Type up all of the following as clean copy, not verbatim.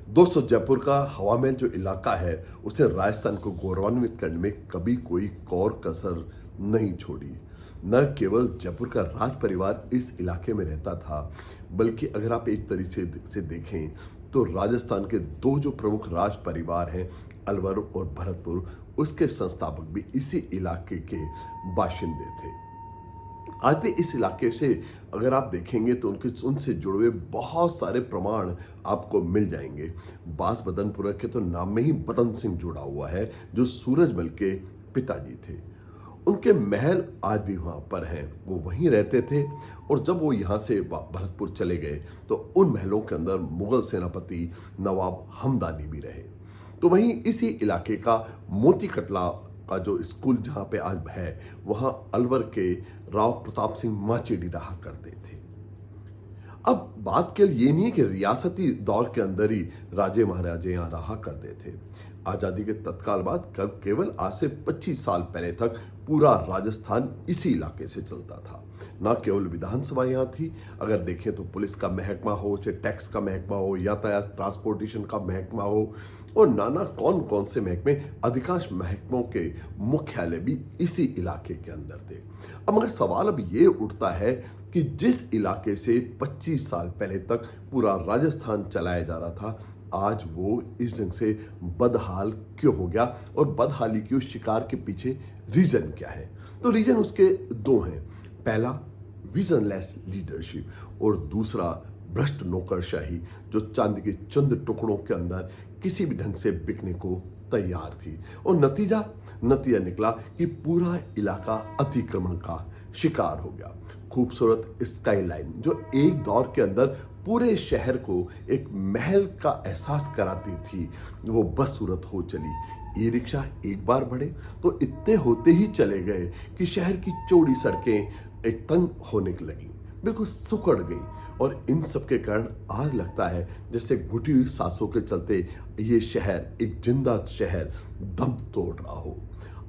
दोस्तों, जयपुर का हवा महल जो इलाका है उसने राजस्थान को गौरवान्वित करने में कभी कोई कौर कसर नहीं छोड़ी। न केवल जयपुर का राज परिवार इस इलाके में रहता था, बल्कि अगर आप एक तरीके से देखें तो राजस्थान के दो जो प्रमुख राज परिवार हैं, अलवर और भरतपुर, उसके संस्थापक भी इसी इलाके के बाशिंदे थे। आज भी इस इलाके से अगर आप देखेंगे तो उनसे जुड़े हुए बहुत सारे प्रमाण आपको मिल जाएंगे। बास बदनपुरा के तो नाम में ही बदन सिंह जुड़ा हुआ है, जो सूरजमल के पिताजी थे। उनके महल आज भी वहाँ पर हैं, वो वहीं रहते थे। और जब वो यहाँ से भरतपुर चले गए तो उन महलों के अंदर मुगल सेनापति नवाब हमदानी भी रहे। तो वहीं इसी इलाके का मोती कटला का जो स्कूल जहाँ पे आज है, वहाँ अलवर के राव प्रताप सिंह माचेडी रहा करते थे। अब बात केवल ये नहीं है कि रियासती दौर के अंदर ही राजे महाराजे यहाँ रहा करते थे। आज़ादी के तत्काल बाद केवल आज से 25 साल पहले तक पूरा राजस्थान इसी इलाके से चलता था। ना केवल विधानसभा यहाँ थी, अगर देखें तो पुलिस का महकमा हो, चाहे टैक्स का महकमा हो, यातायात ट्रांसपोर्टेशन का महकमा हो, और नाना कौन कौन से महकमे, अधिकांश महकमों के मुख्यालय भी इसी इलाके के अंदर थे। अब मगर सवाल अब ये उठता है कि जिस इलाके से 25 साल पहले तक पूरा राजस्थान चलाया जा रहा था, आज वो इस ढंग से बदहाल क्यों हो गया, और बदहाली की उस शिकार के पीछे रीजन क्या है? तो रीजन उसके दो हैं। पहला, विजनलेस लीडरशिप, और दूसरा भ्रष्ट नौकरशाही, जो चांदी के चंद टुकड़ों के अंदर किसी भी ढंग से बिकने को तैयार थी। और नतीजा निकला कि पूरा इलाका अतिक्रमण का शिकार हो गया। खूबसूरत स्काईलाइन जो एक दौर के अंदर पूरे शहर को एक महल का एहसास कराती थी, वो बदसूरत हो चली। ई रिक्शा एक बार बढ़े तो इतने होते ही चले गए कि शहर की चौड़ी सड़कें एक तंग होने लगी, बिल्कुल सुकड़ गई। और इन सब के कारण आज लगता है जैसे घुटी हुई सांसों के चलते ये शहर, एक जिंदा शहर, दम तोड़ रहा हो।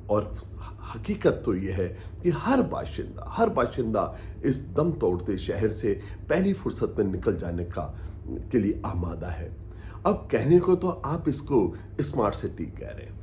और हकीकत तो ये है कि हर बाशिंदा इस दम तोड़ते शहर से पहली फुर्सत में निकल जाने के लिए आमादा है। अब कहने को तो आप इसको स्मार्ट सिटी कह रहे हैं,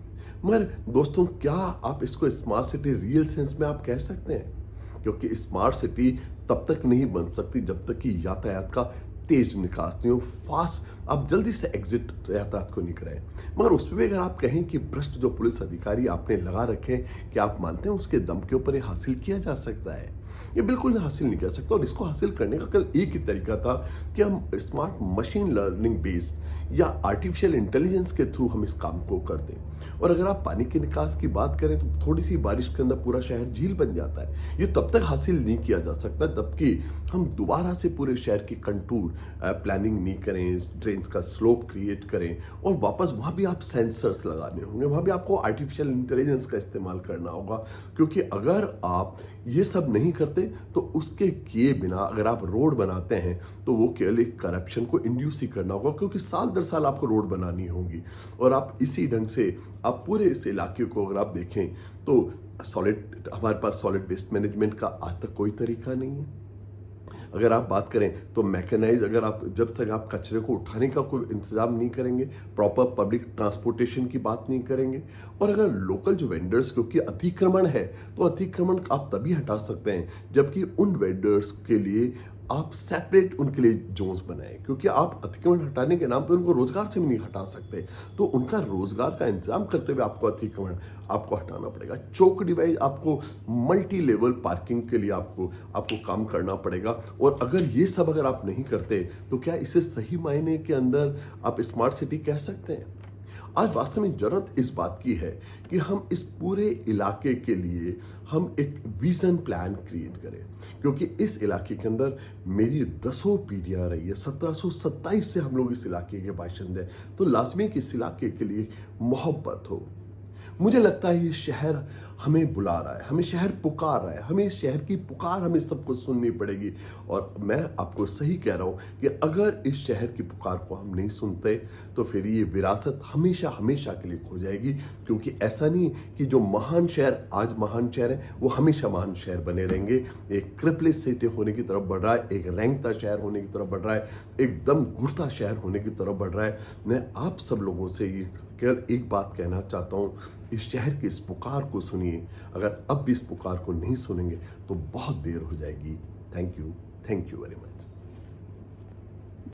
मगर दोस्तों, क्या आप इसको स्मार्ट सिटी रियल सेंस में आप कह सकते हैं? क्योंकि स्मार्ट सिटी तब तक नहीं बन सकती जब तक कि यातायात का तेज निकास नहीं हो, फास्ट, आप जल्दी से एग्जिट यातायात को नहीं कराएं। मगर उसमें भी अगर आप कहें कि भ्रष्ट जो पुलिस अधिकारी आपने लगा रखे, कि आप मानते हैं उसके दम के ऊपर ये हासिल किया जा सकता है? ये बिल्कुल हासिल नहीं कर सकता। और इसको हासिल करने का कल एक ही तरीका था कि हम स्मार्ट मशीन लर्निंग बेस्ड या आर्टिफिशियल इंटेलिजेंस के थ्रू हम इस काम को कर दें। और अगर आप पानी के निकास की बात करें तो थोड़ी सी बारिश के अंदर पूरा शहर झील बन जाता है। ये तब तक हासिल नहीं किया जा सकता जबकि हम दोबारा से पूरे शहर की कंटूर प्लानिंग नहीं करें, ड्रेन्स का स्लोप क्रिएट करें, और वापस वहाँ भी आप सेंसर्स लगाने होंगे, वहाँ भी आपको आर्टिफिशियल इंटेलिजेंस का इस्तेमाल करना होगा। क्योंकि अगर आप ये सब नहीं करते तो उसके किए बिना अगर आप रोड बनाते हैं तो वो केवल एक करप्शन को इंड्यूस ही करना होगा, क्योंकि साल दर साल आपको रोड बनानी होगी। और आप इसी ढंग से आप पूरे इस इलाके को अगर आप देखें तो हमारे पास सॉलिड वेस्ट मैनेजमेंट का आज तक कोई तरीका नहीं है। अगर आप बात करें तो मैकेनाइज, अगर आप जब तक आप कचरे को उठाने का कोई इंतजाम नहीं करेंगे, प्रॉपर पब्लिक ट्रांसपोर्टेशन की बात नहीं करेंगे, और अगर लोकल जो वेंडर्स, क्योंकि अतिक्रमण है तो अतिक्रमण आप तभी हटा सकते हैं जबकि उन वेंडर्स के लिए आप सेपरेट उनके लिए जोन्स बनाएं, क्योंकि आप अतिक्रमण हटाने के नाम पे उनको रोजगार से भी नहीं हटा सकते। तो उनका रोजगार का इंतजाम करते हुए आपको अतिक्रमण आपको हटाना पड़ेगा। चौक डिवाइड, आपको मल्टी लेवल पार्किंग के लिए आपको काम करना पड़ेगा। और अगर ये सब अगर आप नहीं करते तो क्या इसे सही मायने के अंदर आप स्मार्ट सिटी कह सकते हैं? आज वास्तव में जरूरत इस बात की है कि हम इस पूरे इलाके के लिए हम एक विजन प्लान क्रिएट करें, क्योंकि इस इलाके के अंदर मेरी 10 पीढ़ियां रही है। 1727 से हम लोग इस इलाके के बाशिंदे हैं, तो लाजमी कि इस इलाके के लिए मोहब्बत हो। मुझे लगता है ये शहर हमें बुला रहा है, हमें शहर पुकार रहा है, हमें इस शहर की पुकार हमें सबको सुननी पड़ेगी। और मैं आपको सही कह रहा हूँ कि अगर इस शहर की पुकार को हम नहीं सुनते तो फिर ये विरासत हमेशा हमेशा के लिए खो जाएगी। क्योंकि ऐसा नहीं कि जो महान शहर आज महान शहर है वो हमेशा महान शहर बने रहेंगे। एक क्रिपलिस सिटी होने की तरफ बढ़ रहा है, एक रेंगता शहर होने की तरफ बढ़ रहा है, एकदम घुटता शहर होने की तरफ बढ़ रहा है। मैं आप सब लोगों से ये केवल एक बात कहना चाहता हूँ, इस शहर की इस पुकार को सुनिए। अगर अब भी इस पुकार को नहीं सुनेंगे तो बहुत देर हो जाएगी। Thank you very much.